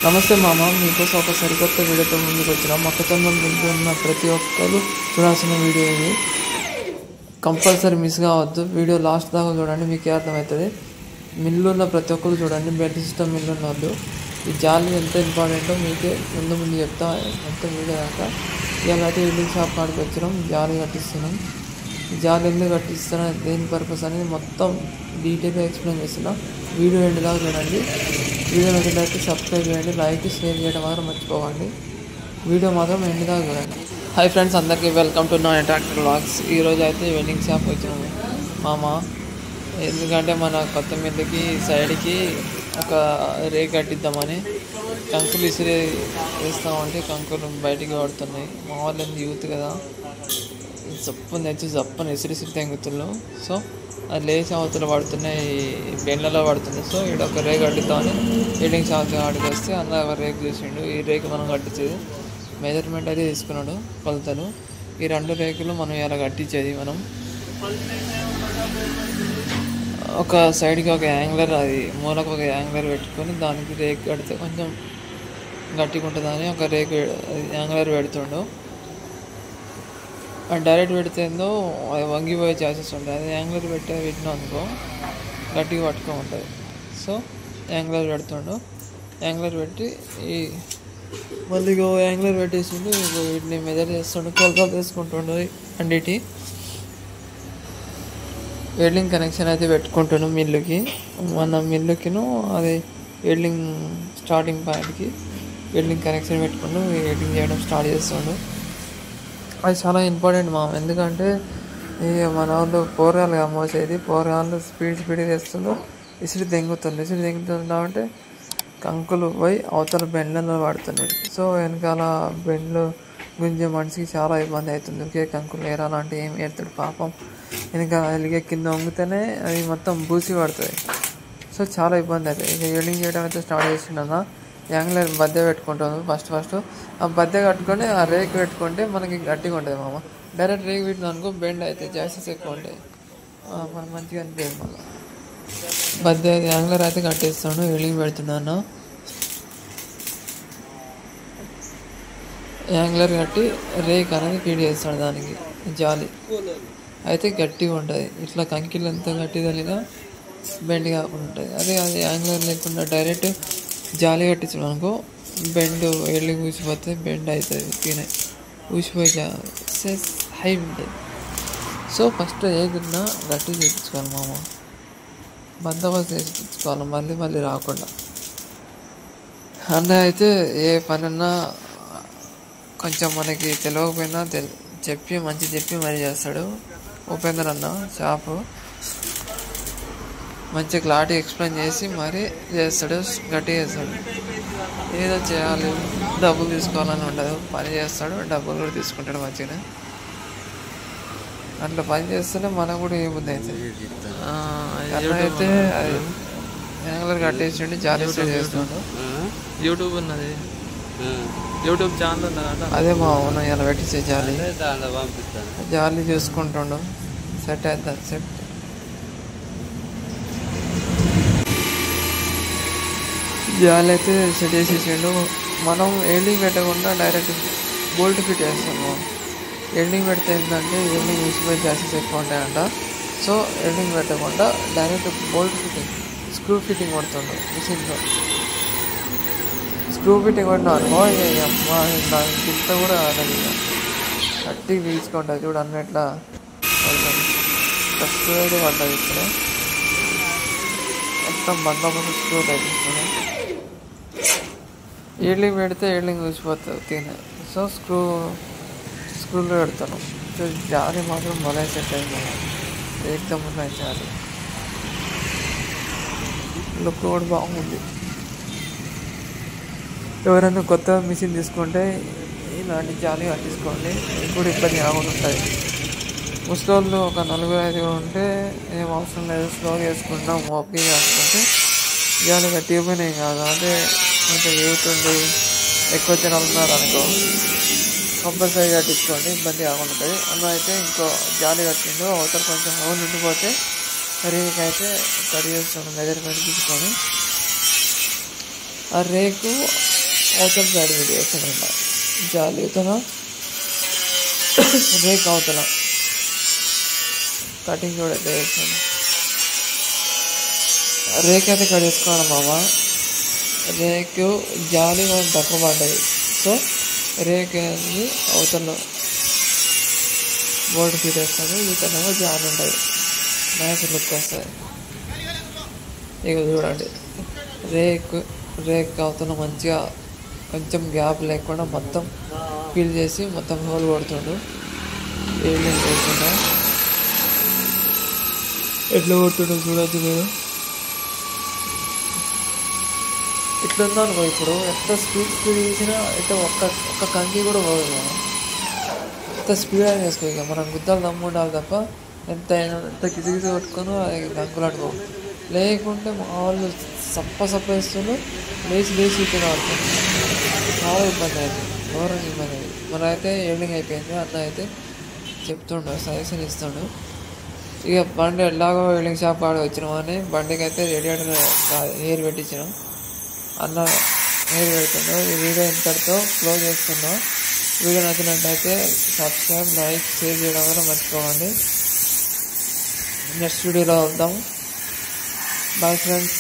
నమస్తే మామ, మీకోసం ఒక సరికొత్త వీడియోతో ముందుకు వచ్చినాం. మొక్కజొన్న మిల్లు ఉన్న ప్రతి ఒక్కరు చూడాల్సిన వీడియో ఇది. కంపల్సరీ మిస్ కావద్దు. వీడియో లాస్ట్ దాకా చూడండి, మీకే అర్థమవుతుంది. మిల్లు ఉన్న ప్రతి ఒక్కరు చూడండి, బెల్ట్ సిస్టమ్ మిల్లు ఉన్న వాళ్ళు. ఈ జాలి ఎంత ఇంపార్టెంటో మీకే ముందు చెప్తా, మొత్తం వీడియో దాకా. ఇవాళ అయితే వెల్డింగ్ షాప్ కాడికి వచ్చినాం, జాలి కట్టిస్తున్నాం. ఈ జాలి ఎందుకు కట్టిస్తున్నా, దేని పర్పస్ అనేది మొత్తం డీటెయిల్గా ఎక్స్ప్లెయిన్ చేస్తున్నా. వీడియో ఎండ్ దాకా చూడండి. వీడియో నచ్చినట్లయితే సబ్స్క్రైబ్ చేయండి, లైక్ షేర్ చేయడం మాత్రం మర్చిపోకండి. వీడియో మాత్రం ఎండ్ దాకా చూడండి. హాయ్ ఫ్రెండ్స్, అందరికీ వెల్కమ్ టు నా ట్రాక్టర్ వ్లాగ్స్. ఈరోజు అయితే వెల్డింగ్ షాప్ వచ్చినాము మామ. ఎందుకంటే మన కొత్త మిల్లుకి సైడ్కి ఒక రేక్ కట్టిద్దామని కంకులు ఇసిరి వేస్తామంటే కంకులు బయటికి పడుతున్నాయి. మా వాళ్ళు యూత్ కదా, జప్పని తెచ్చి జప్పని ఇసిరిసిరి తెంగుతుల్లో. సో అది లేచి అవతలు పడుతున్నాయి, బెండ్లలో పడుతున్నాయి. సో ఇక్కడ ఒక రేక్ కట్టిద్దామని వెల్డింగ్ షాప్ ఆడికి వస్తే అందులో ఒక రేక్ చూసిండు. ఈ రేకు మనం కట్టించేది, మెజర్మెంట్ అయితే తీసుకున్నాడు, కొలతలు. ఈ రెండు రేకులు మనం ఇలా కట్టించేది. మనం ఒక సైడ్కి ఒక యాంగ్లర్, అది మూలకు ఒక యాంగ్లర్ పెట్టుకొని దానికి రేక్ కడితే కొంచెం గట్టిగా ఉంటుందని ఒక రేక్ యాంగ్లర్ పెడుతుండు. డైరెక్ట్ పెడితే ఏందో అది వంగిపోయే ఛాన్సెస్ ఉంటాయి. అది యాంగ్లర్ పెట్టినా అనుకో గట్టిగా పట్టుకో ఉంటుంది. So angler పెడుతుండు. యాంగ్లర్ పెట్టి ఈ మళ్ళీ యాంగ్లర్ పెట్టేసిండు. వీటిని మెజర్ చేస్తుండు, కొలతలు తీసుకుంటుండు. అన్నిటి వెల్డింగ్ కనెక్షన్ అయితే పెట్టుకుంటున్నాం మిల్లుకి. మన మిల్లుకిను అది వెల్డింగ్ స్టార్టింగ్ పాయింట్కి వెల్డింగ్ కనెక్షన్ పెట్టుకుంటూ వెల్డింగ్ చేయడం స్టార్ట్ చేస్తుండు. అది చాలా ఇంపార్టెంట్ మా, ఎందుకంటే మన వాళ్ళు పోరగాళ్ళు మోసేది, పోరగాళ్ళు స్పీడ్ చేస్తుండ్రు, ఇసిరి తెంగుతుంది కాబట్టి కంకులు పోయి అవతల బెండ్లలో పడుతున్నాయి. సో వెనకాల బెండ్లు గుంజే మనిషికి చాలా ఇబ్బంది అవుతుంది. ఒకే కంకులు ఏరాలంటే ఏం ఏరుతాడు పాపం, వెనక ఎలిగే కింద వంగితేనే అది మొత్తం బూసి పడుతుంది. సో చాలా ఇబ్బంది అవుతుంది. ఇక వెల్డింగ్ చేయడం అయితే స్టార్ట్ చేసిండన్నా. యాంగ్లర్ బద్దె పెట్టుకుంటాము ఫస్ట్. ఆ బద్దె కట్టుకొని ఆ రేక్ పెట్టుకుంటే మనకి గట్టిగా ఉంటుంది మామ. డైరెక్ట్ రేక్ పెట్టిన అనుకో బెండ్ అయితే జాసెస్ ఎక్కువ ఉంటాయి, మనకు మంచిగా అనిపించదు. మళ్ళీ బద్దె యాంగ్లర్ అయితే కట్టేస్తాను, వెల్డింగ్ పెడుతున్నాను. యాంగ్లర్ కట్టి రేక్ అనేది ఫీడ్ చేస్తాడు దానికి. జాలి అయితే గట్టిగా ఉంటుంది, ఇట్లా కంకిలు ఎంత గట్టి తగిలినా బెండ్ కాకుండా ఉంటుంది. అదే అది యాంగ్లర్ లేకుండా డైరెక్ట్ జాలి కట్టించడం అనుకో బెండ్ వెళ్ళి ఊసిపోతే బెండ్ అవుతుంది, తినే ఊసిపోయి హై ఉంటుంది. సో ఫస్ట్ ఏదన్నా గట్టి చేయించుకోవాలి మామ, బందోబస్తు చేయించుకోవాలి, మళ్ళీ రాకుండా. అన్న అయితే ఏ పనన్నా కొంచెం మనకి తెలియకపోయినా చెప్పి మరీ చేస్తాడు. ఉపేందర్ అన్న షాపు మంచి క్లారిటీ ఎక్స్ప్లెయిన్ చేసి మరీ చేస్తాడు, గట్టిగా చేస్తాడు. ఏదో చేయాలి, డబ్బులు తీసుకోవాలని ఉండదు, పని చేస్తాడు, డబ్బులు కూడా తీసుకుంటాడు మంచిగా. అట్లా పని చేస్తేనే మనకు కూడా ఏ బుద్ధి అవుతుంది. అట్లా అయితే అది యాంగ్లర్ కట్టేసి జాలి చేస్తున్నాడు. యూట్యూబ్ ఉన్నది, యూట్యూబ్ ఛానల్ ఉన్నదా, అదే మా అవును ఇలా పెట్టించే జాలి చూసుకుంటుండు. సెట్ అవుతుంది, సెట్. జాలి అయితే సెట్ చేసేసిండు. మనం వెల్డింగ్ పెట్టకుండా డైరెక్ట్ బోల్ట్ ఫిట్ చేస్తాము. వెల్డింగ్ పెడితే ఏంటంటే వెల్డింగ్ ఊసిపోయి జాసెస్ ఎక్కువ ఉంటాయంట. సో వెల్డింగ్ పెట్టకుండా direct bolt fitting, screw fitting కొడుతుండు మిషన్లో. స్క్రూ ఫిట్టింగ్ కొట్టినా అనుకో ఇంత కూడా ఆడదు, గట్టిగా తీసుకుంటుంది చూడు అన్నట్లా స్క్రూ అయితే పడ్డది. ఇక్కడ మొత్తం బందోబస్తు స్క్రూ తగ్గిస్తుంది. వెల్డింగ్ పెడితే వెల్డింగ్ ఊసిపోతుంది తినే. సో స్క్రూలో పెడతాను. సో జాలి మాత్రం భలే సెట్ అయింది, ఏకదమ్ ఉన్నాయి జాలి. లుక్ కూడా బాగుంది. ఎవరైనా కొత్త మిషన్ తీసుకుంటే ఇలాంటి జాలి కట్టించుకోండి, ఇప్పుడు ఇబ్బంది కాకుండా ఉంటుంది. ముసలోళ్ళు ఒక 4-5 ఉంటే ఏం అవసరం లేదు, స్లోగా వేసుకుంటాం, ఓపీ వేసుకుంటే జాలి కట్టిపోయినాయి కాదు. అదే కొంచెం యూత్ ఉండి ఎక్కువ జనాలు ఉన్నారు అనుకో కంపల్సరీ కట్టించుకోండి, ఇబ్బంది కాకుండా ఉంటుంది. అందులో అయితే ఇంకో జాలి కట్టిండు, అవతల కొంచెం హోల్ ఉండిపోతే రేక్ అయితే కట్ చేస్తాను మెజర్మెంట్ తీసుకొని. ఆ రేకు అవతల సైడ్ వీడియో వేసాడంట జాలి అవతల రేక్ అవతల కటింగ్ కూడా అయితే వేసాను. రేక్ అయితే ఇక్కడ వేసుకోవాలి మామ. రేకు జాలి మనం తక్కువ పడ్డది, సో రేక్ అనేది అవతల బోర్డు ఫీట్ వేస్తాను. ఇతనేమో జాలి ఉంటుంది, నైస్ లుక్ వస్తుంది. ఇక చూడండి రేక్ అవతల మంచిగా కొంచెం గ్యాప్ లేకుండా మొత్తం ఫిల్ చేసి మొత్తం హోల్ కొడుతుండు. ఏం లేకుండా ఎట్లా కొడుతుండో చూడొచ్చు మీరు. ఇట్లుందో అనుకో, ఇప్పుడు ఎంత స్పీడ్ తీసినా అయితే ఒక్క కంకి కూడా పోదు. ఎంత స్పీడ్ అయినా వేసుకో. ఇక మనం గుద్దాలు దమ్ము ఉండాలి తప్ప ఎంత కిసిగిసి కొట్టుకొని కంకులు అట్టుకో. లేకుంటే మా వాళ్ళు సప్ప వేస్తుండ్రు, లేచి ఇట్లా ఆడుతుంది. చాలా ఇబ్బంది అవుతుంది, ఘోరంగా ఇబ్బంది అయింది. మన అయితే ఎండింగ్ అయిపోయింది. అన్న అయితే చెప్తుండు, సజెషన్ ఇస్తుండు. ఇక బండి ఎలాగో వెల్డింగ్ షాప్ ఆడ వచ్చినాం అని బండికి అయితే రేడియేటర్ ఎయిర్ పెట్టించినాం. అన్న ఎయిర్ పెడుతున్నాం. ఈ వీడియో ఇంతటితో క్లోజ్ చేస్తున్నాం. వీడియో నచ్చినట్టయితే సబ్స్క్రైబ్, లైక్, షేర్ చేయడం వల్ల మర్చిపోకండి. నెక్స్ట్ వీడియోలో వద్దాం. Bye friends.